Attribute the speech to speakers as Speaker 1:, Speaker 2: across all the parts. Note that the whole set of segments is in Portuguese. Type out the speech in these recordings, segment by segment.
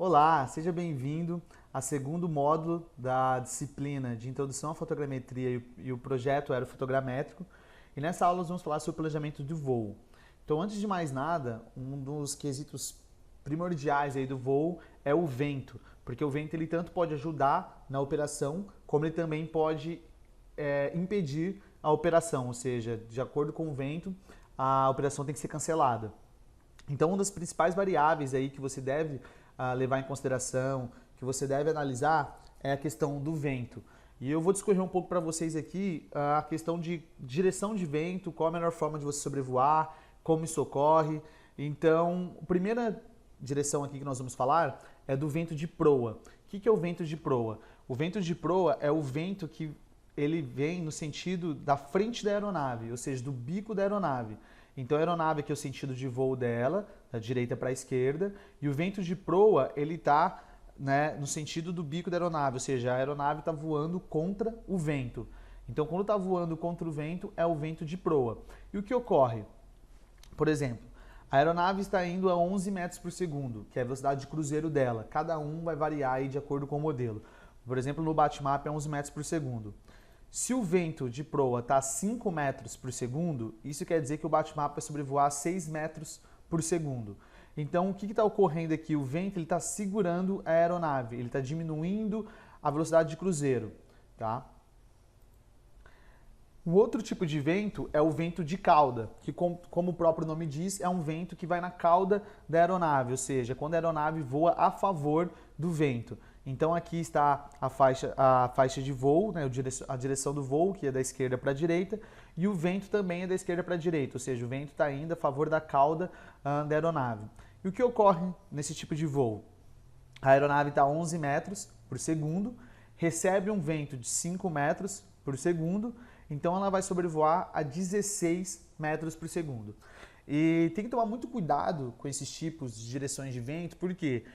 Speaker 1: Olá, seja bem-vindo ao segundo módulo da disciplina de Introdução à Fotogrametria e o projeto aerofotogramétrico. E nessa aula nós vamos falar sobre o planejamento do voo. Então, antes de mais nada, um dos quesitos primordiais aí do voo é o vento, porque o vento ele tanto pode ajudar na operação, como ele também pode impedir a operação, ou seja, de acordo com o vento, a operação tem que ser cancelada. Então, uma das principais variáveis aí que você deve levar em consideração, que você deve analisar, é a questão do vento. E eu vou discorrer um pouco para vocês aqui a questão de direção de vento, qual a melhor forma de você sobrevoar, como isso ocorre. Então, a primeira direção aqui que nós vamos falar é do vento de proa. O que é o vento de proa? O vento de proa é o vento que ele vem no sentido da frente da aeronave, ou seja, do bico da aeronave. Então a aeronave aqui é o sentido de voo dela, da direita para a esquerda, e o vento de proa ele está no sentido do bico da aeronave, ou seja, a aeronave está voando contra o vento. Então quando está voando contra o vento é o vento de proa. E o que ocorre? Por exemplo, a aeronave está indo a 11 metros por segundo, que é a velocidade de cruzeiro dela. Cada um vai variar aí de acordo com o modelo. Por exemplo, no Batmap é 11 metros por segundo. Se o vento de proa está a 5 metros por segundo, isso quer dizer que o Batmap vai sobrevoar a 6 metros por segundo. Então, o que está ocorrendo aqui? O vento está segurando a aeronave, ele está diminuindo a velocidade de cruzeiro. Tá? O outro tipo de vento é o vento de cauda, que como o próprio nome diz, é um vento que vai na cauda da aeronave, ou seja, quando a aeronave voa a favor do vento. Então aqui está a faixa de voo, a direção do voo, que é da esquerda para a direita, e o vento também é da esquerda para a direita, ou seja, o vento está indo a favor da cauda da aeronave. E o que ocorre nesse tipo de voo? A aeronave está a 11 metros por segundo, recebe um vento de 5 metros por segundo, então ela vai sobrevoar a 16 metros por segundo. E tem que tomar muito cuidado com esses tipos de direções de vento, por quê?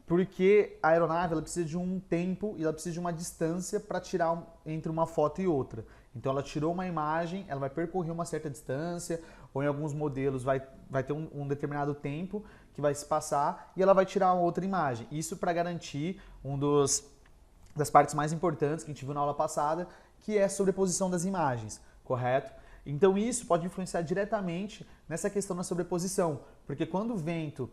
Speaker 1: Porque a aeronave ela precisa de um tempo e ela precisa de uma distância para tirar entre uma foto e outra. Então ela tirou uma imagem, ela vai percorrer uma certa distância, ou em alguns modelos vai ter um determinado tempo que vai se passar e ela vai tirar outra imagem. Isso para garantir das partes mais importantes que a gente viu na aula passada, que é a sobreposição das imagens, correto? Então isso pode influenciar diretamente nessa questão da sobreposição, porque quando o vento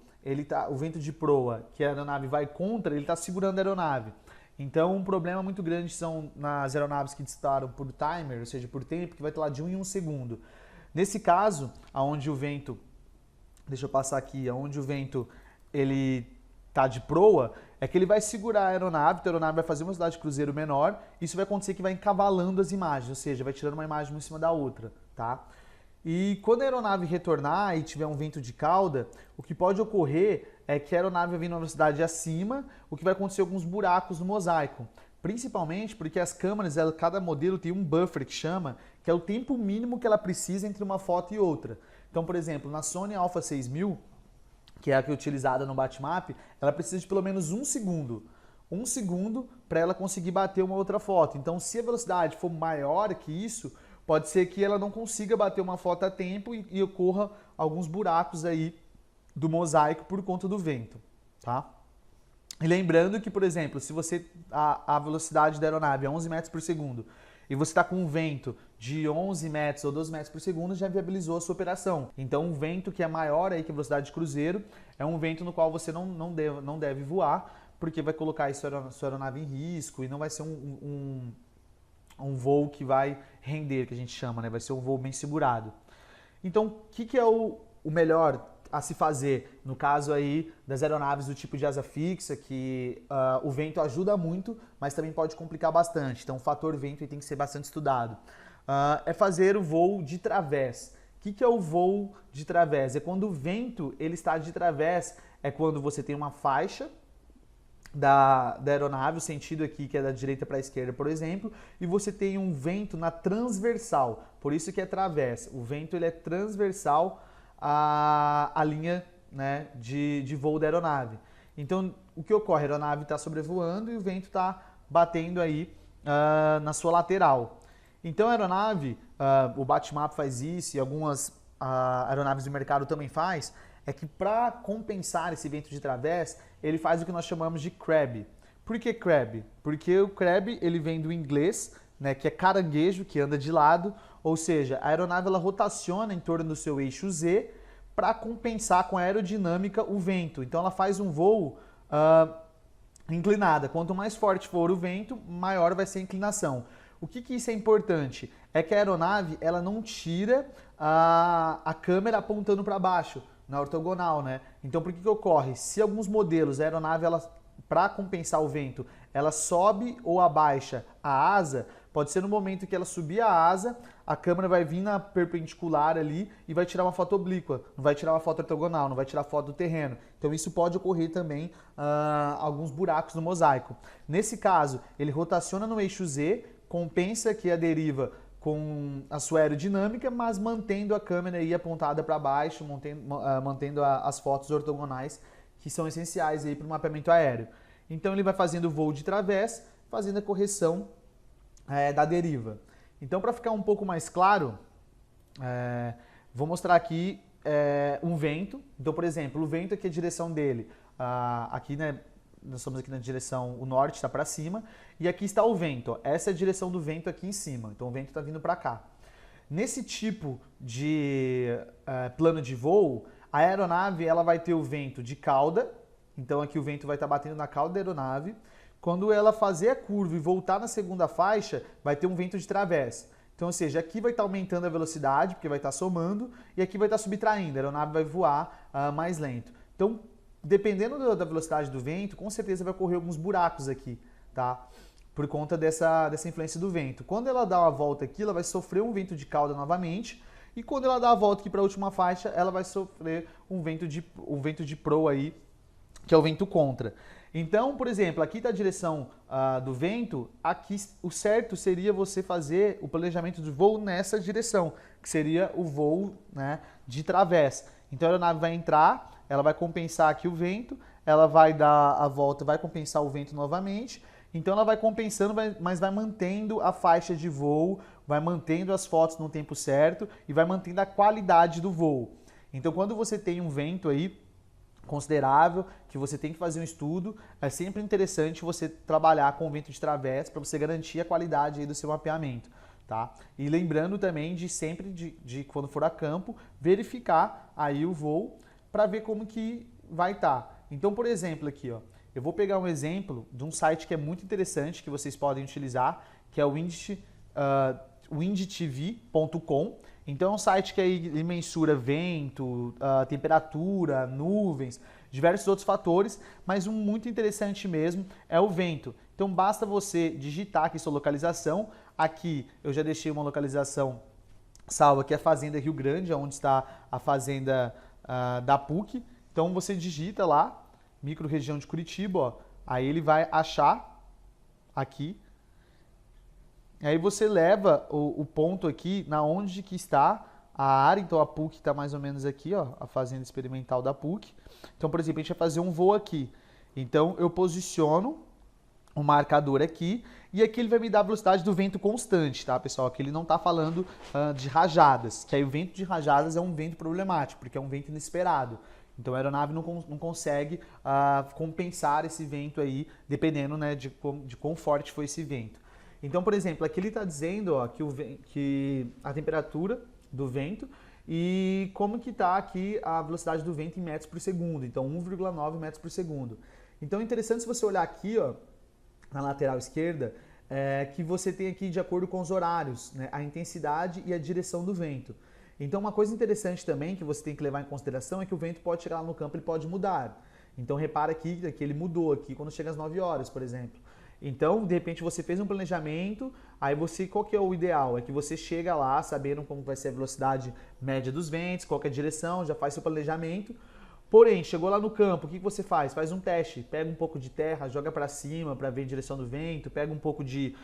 Speaker 1: de proa, que a aeronave vai contra, ele está segurando a aeronave. Então um problema muito grande são nas aeronaves que disparam por timer, ou seja, por tempo, que vai estar lá de 1 em 1 segundo. Nesse caso, aonde o vento, deixa eu passar aqui, aonde o vento ele tá de proa, é que ele vai segurar a aeronave, então a aeronave vai fazer uma velocidade de cruzeiro menor, isso vai acontecer que vai encavalando as imagens, ou seja, vai tirando uma imagem uma em cima da outra, tá? E quando a aeronave retornar e tiver um vento de cauda, o que pode ocorrer é que a aeronave vai vir numa velocidade acima, o que vai acontecer alguns buracos no mosaico. Principalmente porque as câmeras, cada modelo tem um buffer que chama, que é o tempo mínimo que ela precisa entre uma foto e outra. Então, por exemplo, na Sony Alpha 6000, que é a que é utilizada no Batmap, ela precisa de pelo menos 1 segundo. 1 segundo para ela conseguir bater uma outra foto. Então, se a velocidade for maior que isso, pode ser que ela não consiga bater uma foto a tempo e ocorra alguns buracos aí do mosaico por conta do vento, tá? E lembrando que, por exemplo, se a velocidade da aeronave é 11 metros por segundo e você está com um vento de 11 metros ou 12 metros por segundo, já viabilizou a sua operação. Então, um vento que é maior aí que a velocidade de cruzeiro é um vento no qual você não deve voar, porque vai colocar a sua aeronave em risco e não vai ser um voo que vai render, que a gente chama, né? Vai ser um voo bem segurado. Então, o que é o melhor a se fazer no caso aí das aeronaves do tipo de asa fixa, que o vento ajuda muito, mas também pode complicar bastante. Então o fator vento tem que ser bastante estudado. É fazer o voo de través. O que é o voo de través? É quando o vento ele está de través, é quando você tem uma faixa da aeronave, o sentido aqui que é da direita para a esquerda, por exemplo, e você tem um vento na transversal, por isso que é través. O vento ele é transversal a linha, né, de voo da aeronave. Então, o que ocorre? A aeronave está sobrevoando e o vento está batendo aí na sua lateral. Então, a aeronave, o Batmap faz isso e algumas aeronaves do mercado também faz, é que para compensar esse vento de través, ele faz o que nós chamamos de crab. Por que crab? Porque o crab ele vem do inglês, né, que é caranguejo, que anda de lado, ou seja, a aeronave ela rotaciona em torno do seu eixo Z para compensar com a aerodinâmica o vento. Então ela faz um voo inclinada. Quanto mais forte for o vento, maior vai ser a inclinação. O que isso é importante? É que a aeronave ela não tira a câmera apontando para baixo, na ortogonal, né? Então por que ocorre? Se alguns modelos a aeronave para compensar o vento, ela sobe ou abaixa a asa, pode ser no momento que ela subir a asa, a câmera vai vir na perpendicular ali e vai tirar uma foto oblíqua, não vai tirar uma foto ortogonal, não vai tirar foto do terreno. Então isso pode ocorrer também alguns buracos no mosaico. Nesse caso, ele rotaciona no eixo Z, compensa aqui a deriva com a sua aerodinâmica, mas mantendo a câmera aí apontada para baixo, mantendo as fotos ortogonais que são essenciais aí para o mapeamento aéreo. Então ele vai fazendo o voo de través, fazendo a correção da deriva. Então, para ficar um pouco mais claro, vou mostrar aqui um vento. Então, por exemplo, o vento aqui, a direção dele, aqui, né, nós estamos aqui na direção, o norte está para cima, e aqui está o vento. Ó. Essa é a direção do vento aqui em cima, então o vento está vindo para cá. Nesse tipo de plano de voo, a aeronave ela vai ter o vento de cauda, então aqui o vento vai estar batendo na cauda da aeronave. Quando ela fazer a curva e voltar na segunda faixa, vai ter um vento de través. Então, ou seja, aqui vai estar aumentando a velocidade, porque vai estar somando, e aqui vai estar subtraindo, a aeronave vai voar mais lento. Então, dependendo da velocidade do vento, com certeza vai ocorrer alguns buracos aqui, tá? Por conta dessa influência do vento. Quando ela dá uma volta aqui, ela vai sofrer um vento de cauda novamente, e quando ela dá a volta aqui para a última faixa, ela vai sofrer um vento de proa aí, que é o vento contra. Então, por exemplo, aqui está a direção do vento, aqui o certo seria você fazer o planejamento de voo nessa direção, que seria o voo, né, de través. Então a aeronave vai entrar, ela vai compensar aqui o vento, ela vai dar a volta, vai compensar o vento novamente, então ela vai compensando, mas vai mantendo a faixa de voo, vai mantendo as fotos no tempo certo e vai mantendo a qualidade do voo. Então quando você tem um vento aí considerável, que você tem que fazer um estudo, é sempre interessante você trabalhar com o vento de través para você garantir a qualidade aí do seu mapeamento, tá? E lembrando também de sempre, de quando for a campo, verificar aí o voo para ver como que vai estar. Então, por exemplo, aqui, ó, eu vou pegar um exemplo de um site que é muito interessante, que vocês podem utilizar, que é o windtv.com. Então é um site que aí mensura vento, temperatura, nuvens, diversos outros fatores, mas um muito interessante mesmo é o vento. Então basta você digitar aqui sua localização. Aqui eu já deixei uma localização salva, que é a Fazenda Rio Grande, onde está a fazenda da PUC. Então você digita lá, micro-região de Curitiba, ó, aí ele vai achar aqui. Aí você leva o ponto aqui na onde que está a área, então a PUC está mais ou menos aqui, ó, a fazenda experimental da PUC. Então, por exemplo, a gente vai fazer um voo aqui. Então eu posiciono o marcador aqui e aqui ele vai me dar a velocidade do vento constante, tá, pessoal? Aqui ele não está falando de rajadas, que aí o vento de rajadas é um vento problemático, porque é um vento inesperado. Então a aeronave não consegue compensar esse vento aí, dependendo, né, de quão forte foi esse vento. Então, por exemplo, aqui ele está dizendo, ó, que a temperatura do vento e como que está aqui a velocidade do vento em metros por segundo. Então, 1,9 metros por segundo. Então, é interessante se você olhar aqui, ó, na lateral esquerda, que você tem aqui de acordo com os horários, né, a intensidade e a direção do vento. Então, uma coisa interessante também que você tem que levar em consideração é que o vento pode chegar lá no campo, ele pode mudar. Então, repara aqui que ele mudou aqui quando chega às 9 horas, por exemplo. Então, de repente, você fez um planejamento, aí qual que é o ideal? É que você chega lá sabendo como vai ser a velocidade média dos ventos, qual que é a direção, já faz seu planejamento. Porém, chegou lá no campo, o que você faz? Faz um teste, pega um pouco de terra, joga para cima para ver a direção do vento, pega um pouco de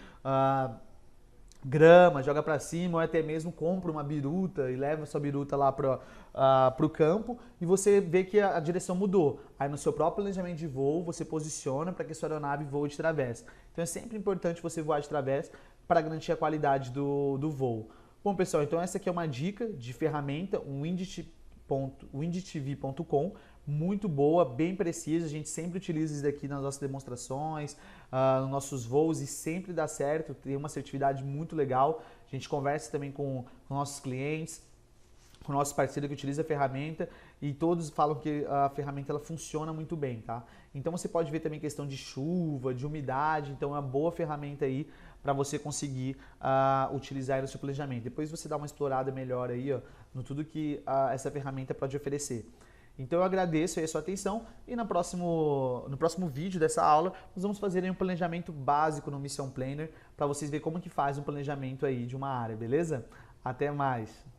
Speaker 1: grama, joga para cima, ou até mesmo compra uma biruta e leva sua biruta lá para o campo e você vê que a direção mudou. Aí no seu próprio planejamento de voo, você posiciona para que a sua aeronave voe de través. Então é sempre importante você voar de través para garantir a qualidade do voo. Bom, pessoal, então essa aqui é uma dica de ferramenta, um windtv.com, muito boa, bem precisa, a gente sempre utiliza isso daqui nas nossas demonstrações, nos nossos voos e sempre dá certo, tem uma assertividade muito legal, a gente conversa também com nossos clientes, com nossos parceiros que utilizam a ferramenta e todos falam que a ferramenta ela funciona muito bem, tá? Então você pode ver também questão de chuva, de umidade, então é uma boa ferramenta aí para você conseguir utilizar no seu planejamento. Depois você dá uma explorada melhor aí, ó, no tudo que essa ferramenta pode oferecer. Então eu agradeço aí a sua atenção e no próximo vídeo dessa aula nós vamos fazer aí um planejamento básico no Mission Planner para vocês verem como que faz um planejamento aí de uma área, beleza? Até mais!